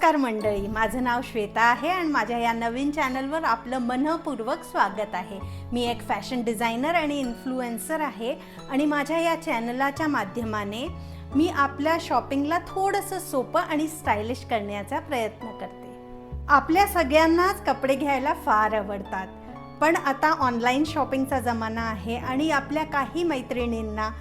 नमस्कार मंडळी, माझं नाव श्वेता आहे आणि माझ्या या नवीन चॅनलवर आपलं मनपूर्वक स्वागत आहे। मी एक फॅशन डिझायनर आणि इन्फ्लुएन्सर आहे आणि माझ्या या चॅनलच्या माध्यमाने मी आपल्या शॉपिंगला थोडंसं सोपं आणि स्टायलिश करण्याचा प्रयत्न करते। आपल्या सगळ्यांनाच कपडे घ्यायला फार आवडतात, पण आता ऑनलाईन शॉपिंगचा जमाना आहे आणि आपल्या काही मैत्रिणींना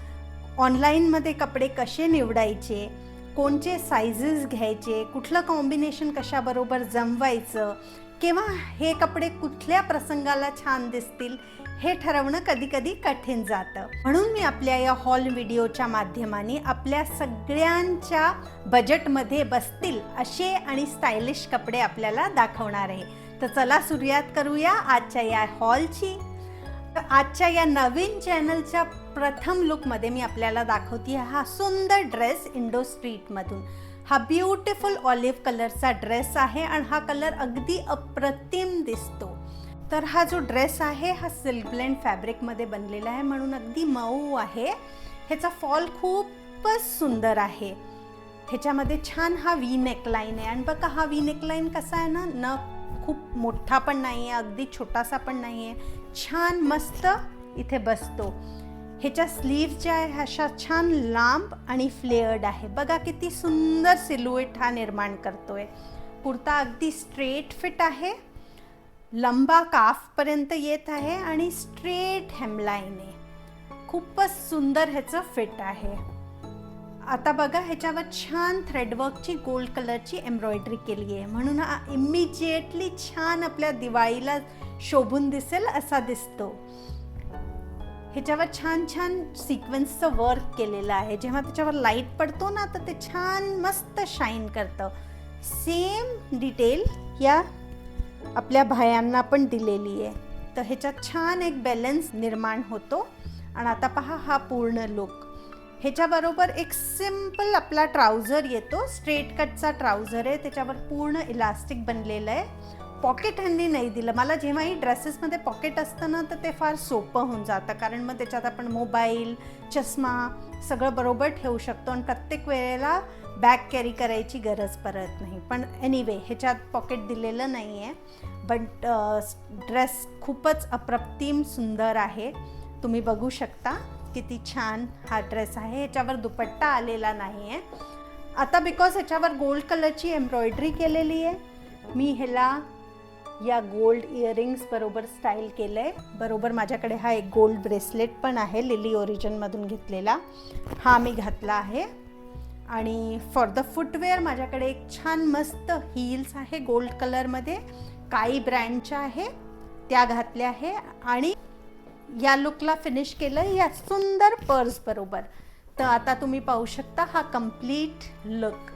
ऑनलाईनमध्ये कपडे कसे निवडायचे, कोणते साइजेस घ्यायचे, कुठलं कॉम्बिनेशन कशाबरोबर जमवायचं किंवा हे कपडे कुठल्या प्रसंगाला छान दिसतील हे ठरवणं कधी-कधी कठीण जातं। म्हणून मी आपल्या या हॉल व्हिडिओच्या माध्यमाने आपल्या सगळ्यांच्या बजेटमध्ये बसतील असे आणि स्टायलिश कपडे आपल्याला दाखवणार आहे। तर चला सुरुवात करूया आजच्या या हॉलची। आजच्या या नवीन चॅनलच्या प्रथम लुकमध्ये मी आपल्याला दाखवते हा सुंदर ड्रेस इंडो स्ट्रीटमधून। हा ब्युटिफुल ऑलिव्ह कलरचा ड्रेस आहे आणि हा कलर अगदी अप्रतिम दिसतो। तर हा जो ड्रेस आहे हा सिल्क ब्लेंड फॅब्रिकमध्ये बनलेला आहे, म्हणून अगदी मऊ आहे। ह्याचा फॉल खूपच सुंदर आहे। ह्याच्यामध्ये छान हा वी नेकलाइन आहे आणि बघा हा वी नेकलाइन कसा आहे ना, खूप मोठा पण नाही आहे, अगदी छोटासा पण नाही आहे, छान मस्त इथे बसतो। ह्याच्या स्लीव्ह ज्या आहे अशा छान लांब आणि फ्लेअर्ड आहे। बघा किती सुंदर सिल्हुएट हा निर्माण करतोय। कुर्ता अगदी स्ट्रेट फिट आहे, लंबा काफपर्यंत येत आहे आणि स्ट्रेट हेमलाईन आहे। खूपच सुंदर ह्याचं फिट आहे। आता बघा ह्याच्यावर छान थ्रेडवर्कची गोल्ड कलरची एम्ब्रॉयडरी केली आहे, म्हणून हा इमिजिएटली छान आपल्या दिवाळीला शोभून दिसेल असा दिसतो। ह्याच्यावर छान छान सिक्वेन्सचं वर्क केलेलं आहे, जेव्हा त्याच्यावर लाईट पडतो ना तर ते छान मस्त शाईन करतं। सेम डिटेल या आपल्या भायांना पण दिलेली आहे, तर ह्याच्यात छान एक बॅलन्स निर्माण होतो। आणि आता पहा हा पूर्ण लुक। ह्याच्याबरोबर एक सिंपल आपला ट्राउझर येतो, स्ट्रेट कटचा ट्राउझर आहे, त्याच्यावर पूर्ण इलास्टिक बनलेलं आहे। पॉकेट ह्यांनी नाही दिलं मला। जेव्हाही ड्रेसेसमध्ये पॉकेट असतं ना तर ते फार सोपं होऊन जातं, कारण मग त्याच्यात आपण मोबाईल, चष्मा सगळं बरोबर ठेवू शकतो आणि प्रत्येक वेळेला बॅग कॅरी करायची गरज पडत नाही। पण एनिवे ह्याच्यात पॉकेट दिलेलं नाही आहे, बट ड्रेस खूपच अप्रतिम सुंदर आहे। तुम्ही बघू शकता किती छान हा ड्रेस आहे। ह्याच्यावर दुपट्टा आलेला नाही आहे। आता बिकॉज ह्याच्यावर गोल्ड कलरची एम्ब्रॉयडरी केलेली आहे, मी ह्याला या गोल्ड इयरिंग्स बरोबर स्टाईल केलं आहे। बरोबर माझ्याकडे हा एक गोल्ड ब्रेसलेट पण आहे, लिली ओरिजिनमधून घेतलेला, हा मी घातला आहे। आणि फॉर द फुटवेअर माझ्याकडे एक छान मस्त हील्स आहे गोल्ड कलरमध्ये, काही ब्रँडच्या आहे, त्या घातल्या आहे। आणि या लुकला फिनिश केलं या सुंदर पर्स बरोबर। तर आता तुम्ही पाहू शकता हा कंप्लीट लुक।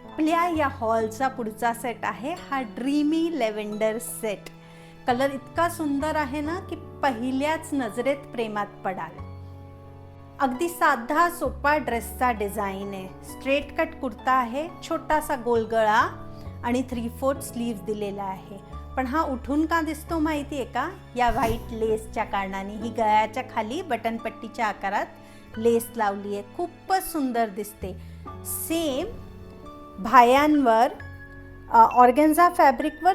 आपल्या या हॉलचा पुढचा सेट आहे हा ड्रीमी लेव्हेंडर सेट। कलर इतका सुंदर आहे ना की पहिल्याच नजरेत प्रेमात पडाल। अगदी साधा सोपा ड्रेसचा डिझाईन आहे। स्ट्रेट कट कुर्ता आहे, छोटासा गोल गळा आणि 3/4 स्लीव्ह दिलेला आहे। पण हा उठून का दिसतो माहिती आहे का? या व्हाईट लेसच्या कारणाने। ही गळ्याच्या खाली बटनपट्टीच्या आकारात लेस लावली आहे, खूपच सुंदर दिसते। सेम भायांवर ऑर्गेन्झा फॅब्रिकवर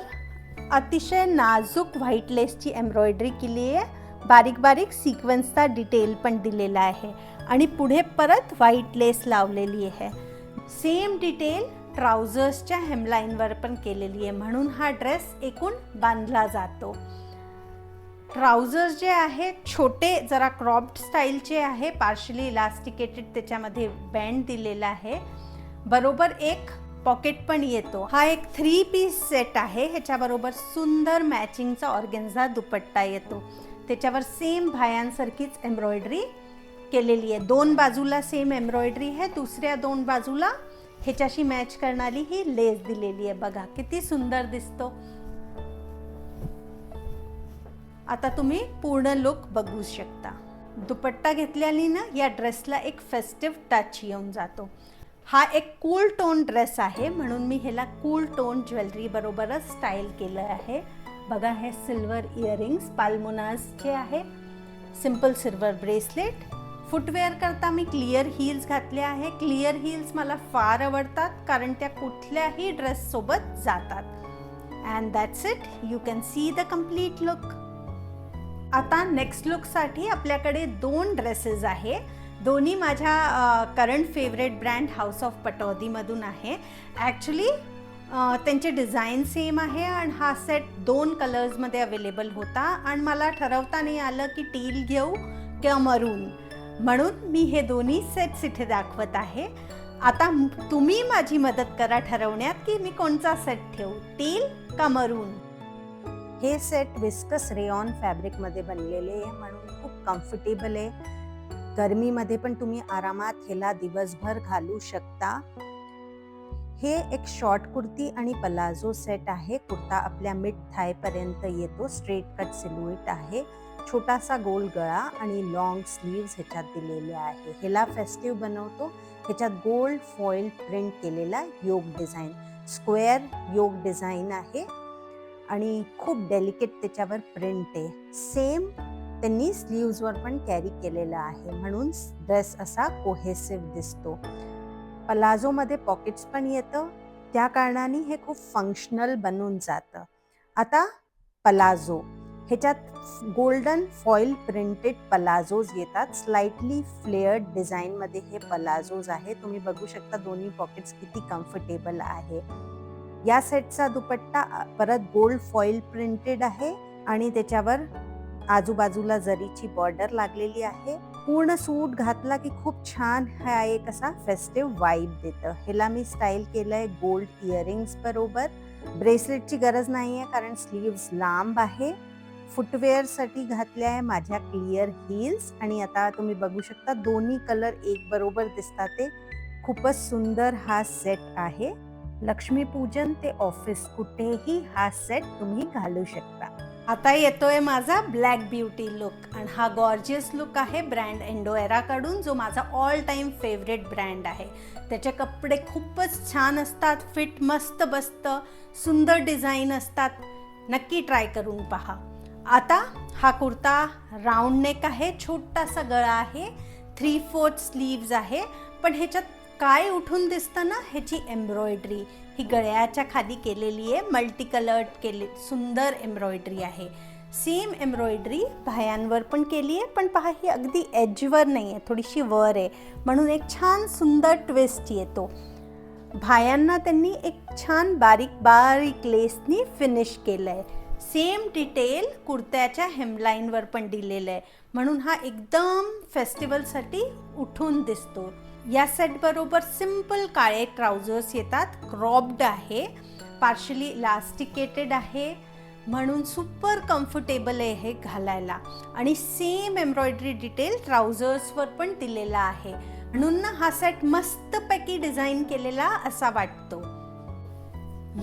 अतिशय नाजूक व्हाईट लेसची एम्ब्रॉयडरी केली आहे, बारीक बारीक सिक्वेन्सचा डिटेल पण दिलेला आहे आणि पुढे परत व्हाईट लेस लावलेली आहे। सेम डिटेल ट्राउझर्सच्या हेमलाईनवर पण केलेली आहे, म्हणून हा ड्रेस एकूण बांधला जातो। ट्राउझर्स जे आहेत छोटे जरा क्रॉप्ड स्टाईलचे आहे, पार्शली इलास्टिकेटेड, त्याच्यामध्ये बँड दिलेला आहे, बरोबर एक पॉकेट पण येतो। हा एक 3 पीस सेट आहे, ह्याच्याबरोबर सुंदर मॅचिंगचा ऑर्गेन्झा दुपट्टा येतो, त्याच्यावर सेम भायांसारखीच एम्ब्रॉयडरी केलेली आहे। दोन बाजूला सेम एम्ब्रॉयडरी आहे, दुसऱ्या दोन बाजूला ह्याच्याशी मॅच करणारी ही लेस दिलेली आहे। बघा किती सुंदर दिसतो। आता तुम्ही पूर्ण लुक बघू शकता। दुपट्टा घेतल्याने ना या ड्रेसला एक फेस्टिव्ह टच येऊन जातो। हा एक कूल टोन ड्रेस आहे, म्हणून मी ह्याला कूल टोन ज्वेलरी बरोबरच स्टाईल केलं आहे। बघा हे सिल्वर इयरिंग्स पाल्मोनासचे आहे, सिंपल सिल्वर ब्रेसलेट, फुटवेअर करता मी क्लिअर हील्स घातले आहे. क्लिअर हील्स मला फार आवडतात कारण त्या कुठल्याही ड्रेस सोबत जातात. And that's it, you can see the complete look. आता नेक्स्ट लुकसाठी आपल्याकडे 2 ड्रेसेस आहे. दोन्ही माझ्या current favourite brand house of पटौदीमधून आहे. ॲक्च्युली त्यांचे डिझाईन सेम आहे आणि हा सेट 2 कलर्समध्ये अवेलेबल होता आणि मला ठरवता नाही आलं की टील घेऊ किंवा मरून, म्हणून मी हे दोन्ही सेट्स इथे दाखवत आहे. आता तुम्ही माझी मदत करा ठरवण्यात की मी कोणता सेट ठेवू, टील का मरून. हे सेट विस्कस रेयॉन फॅब्रिकमध्ये बनलेले आहे म्हणून खूप कम्फर्टेबल आहे. गरमीमध्ये पण तुम्ही आरामात ह्याला दिवसभर घालू शकता. हे एक शॉर्ट कुर्ती आणि पलाझो सेट आहे. कुर्ता आपल्या मिड थायपर्यंत येतो. स्ट्रेट कट सिल्युएट आहे. छोटासा गोल गळा आणि लॉंग स्लीव्स ह्याच्यात दिलेले आहे. ह्याला फेस्टिव्ह बनवतो. ह्याच्यात गोल्ड फॉईल प्रिंट केलेला yoke design, square yoke design आहे आणि खूप डेलिकेट त्याच्यावर प्रिंट आहे. सेम त्यांनी स्लीव्सवर पण कॅरी केलेला आहे म्हणून ड्रेस असा कोहेसिव्ह दिसतो. पलाझोमध्ये पॉकेट्स पण येतं, त्या कारणाने हे खूप फंक्शनल बनून जातं. आता पलाझो, ह्याच्यात गोल्डन फॉईल प्रिंटेड पलाझोज येतात. स्लाइटली फ्लेअर्ड डिझाईनमध्ये हे पलाझोज आहे. तुम्ही बघू शकता दोन्ही पॉकेट्स किती कम्फर्टेबल आहे. या सेटचा दुपट्टा परत गोल्ड फॉईल प्रिंटेड आहे आणि त्याच्यावर आजूबाजूला जरीची बॉर्डर लागलेली आहे. पूर्ण सूट घातला की खूप छान हा एक असा फेस्टिव्ह वाईब देतं. ह्याला मी स्टाईल केलंय गोल्ड इयरिंग्स बरोबर. ब्रेसलेटची गरज नाही आहे कारण स्लीव्स लांब आहे. फुटवेअरसाठी घातले आहे माझ्या क्लिअर हील्स आणि आता तुम्ही बघू शकता दोन्ही कलर एक बरोबर दिसतात. ते खूपच सुंदर हा सेट आहे. लक्ष्मीपूजन ते ऑफिस कुठेही हा सेट तुम्ही घालू शकता. आता येतोय माझा ब्लॅक ब्युटी लुक आणि हा गॉर्जियस लुक आहे ब्रँड एंडोएरा कडून, जो माझा ऑल टाइम फेवरेट ब्रँड आहे. त्याचे कपडे खूपच छान असतात, फिट मस्त बसतं, सुंदर डिझाईन असतात. नक्की ट्राय करून पहा. आता हा कुर्ता राऊंड नेक आहे, छोटासा गळा आहे, 3/4 स्लीव्ज आहे. पण ह्याच्यात काय उठून दिसतं ना, ह्याची एम्ब्रॉयडरी ही गळ्याच्या खाली केलेली आहे. मल्टी कलर्ड केले, सुंदर एम्ब्रॉयडरी आहे. सेम एम्ब्रॉयडरी भायांवर पण केली आहे, पण पहा ही अगदी एजवर नाही आहे, थोडीशी वर आहे म्हणून एक छान सुंदर ट्विस्ट येतो. भायांना त्यांनी एक छान बारीक बारीक लेसनी फिनिश केलं आहे. सेम डिटेल कुर्त्याच्या हेमलाईनवर पण दिलेलं आहे म्हणून हा एकदम फेस्टिवलसाठी उठून दिसतो. या सेट बरोबर सिंपल काळे ट्राउझर्स येतात. क्रॉप्ड आहे, पार्शली इलास्टिकेटेड आहे म्हणून सुपर कम्फर्टेबल आहे हे घालायला. आणि सेम एम्ब्रॉयडरी डिटेल ट्राउझर्सवर पण दिलेला आहे म्हणून ना हा सेट मस्तपैकी डिझाईन केलेला असा वाटतो.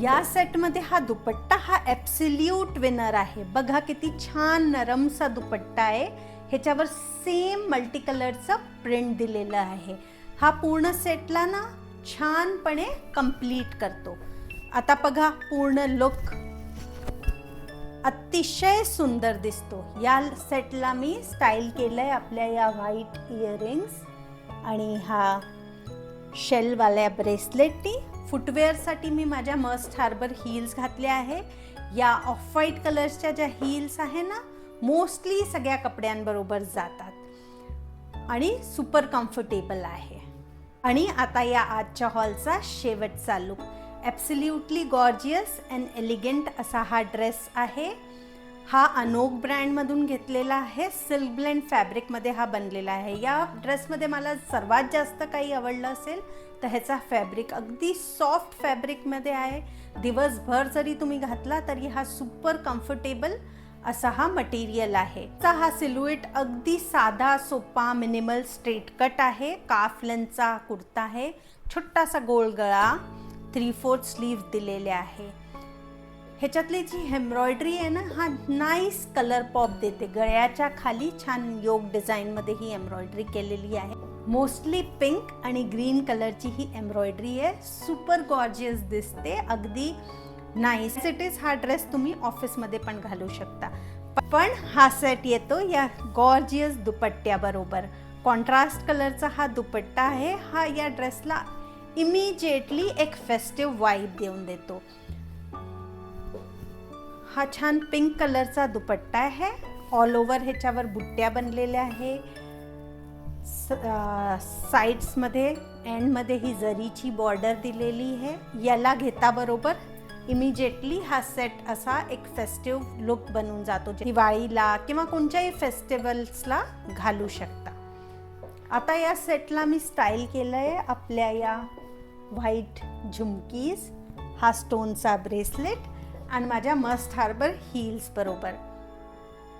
या सेटमध्ये हा दुपट्टा हा ॲब्सोल्यूट विनर आहे. बघा किती छान नरमसा दुपट्टा आहे. ह्याच्यावर सेम मल्टी कलरचं प्रिंट दिलेलं आहे. हा पूर्ण सेटला ना छानपणे कंप्लीट करतो. आता बघा पूर्ण लुक अतिशय सुंदर दिसतो. या सेटला मी स्टाईल केलंय आपल्या या व्हाईट इयरिंग्स आणि हा शेलवाल्या ब्रेसलेटनी. फुटवेअरसाठी मी माझ्या मस्ट हार्बर हील्स घातल्या आहे. या ऑफ व्हाईट कलर्सच्या ज्या हील्स आहे ना, मोस्टली सगळ्या कपड्यांबरोबर जातात आणि सुपर कम्फर्टेबल आहे. आणि आता या आजच्या हॉलचा शेवटचा look, absolutely gorgeous and elegant असा हा ड्रेस आहे. हा अनोक ब्रँडमधून घेतलेला आहे. सिल्क ब्लेंड फॅब्रिकमध्ये हा बनलेला आहे. या ड्रेसमध्ये मला सर्वात जास्त काही आवडलं असेल तर ह्याचा फॅब्रिक अगदी सॉफ्ट फॅब्रिकमध्ये आहे. दिवसभर जरी तुम्ही घातला तरी हा सुपर कम्फर्टेबल असा हा मटेरियल आहे. हा सिल्युएट अगदी साधा सोपा मिनिमल स्ट्रेट कट आहे. काफ लेंथचा कुर्ता आहे. छोटासा गोल गळा, 3/4 स्लीव्ह दिलेले आहे. ह्याच्यातली जी एम्ब्रॉयडरी आहे ना, हा नाईस कलर पॉप देते. गळ्याच्या खाली छान योक डिझाईनमध्ये ही एम्ब्रॉयडरी केलेली आहे. मोस्टली पिंक आणि ग्रीन कलरची ही एम्ब्रॉयडरी आहे. सुपर गॉर्जियस दिसते, अगदी नाईस. इट इज हा ड्रेस तुम्ही ऑफिसमध्ये पण घालू शकता. पण हा सेट येतो या गॉर्जियस दुपट्ट्याबरोबर कॉन्ट्रास्ट कलरचा हा दुपट्टा आहे. हा या ड्रेसला इमिजिएटली एक फेस्टिव्ह वाइब देऊन देतो. हा छान पिंक कलरचा दुपट्टा आहे. ऑल ओव्हर ह्याच्यावर बुट्ट्या बनलेल्या आहे. साइड्समध्ये एंडमध्ये ही जरीची बॉर्डर दिलेली आहे. याला घेता बरोबर इमिजिएटली हा सेट असा एक फेस्टिव्ह लुक बनून जातो. दिवाळीला किंवा कोणत्याही फेस्टिवल्सला घालू शकता. आता या सेटला मी स्टाईल केलं आहे आपल्या या व्हाईट झुमकीज, हा स्टोनचा ब्रेसलेट आणि माझ्या मस्ट हार्बर हील्स बरोबर.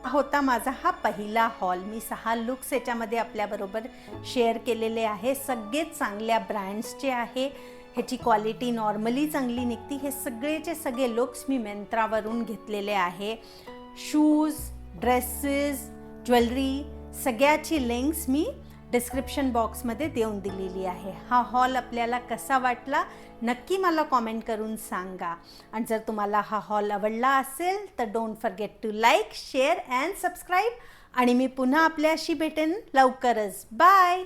होता माझा हा पहिला हॉल. मी 6 लुक्स याच्यामध्ये आपल्याबरोबर शेअर केलेले आहे. सगळेच चांगल्या ब्रँड्सचे आहे. ह्याची क्वालिटी नॉर्मली चांगली निघती. हे सगळेचे सगळे लुक्स मी मिंत्रावरून घेतलेले आहे. शूज, ड्रेसेस, ज्वेलरी सगळ्याची लिंक्स मी डिस्क्रिप्शन बॉक्समध्ये देऊन दिलेली आहे. हा हॉल आपल्याला कसा वाटला नक्की मला कॉमेंट करून सांगा. आणि जर तुम्हाला हा हॉल आवडला असेल तर don't forget to like, share and subscribe. आणि मी पुन्हा आपल्याशी भेटेन लवकरच. बाय.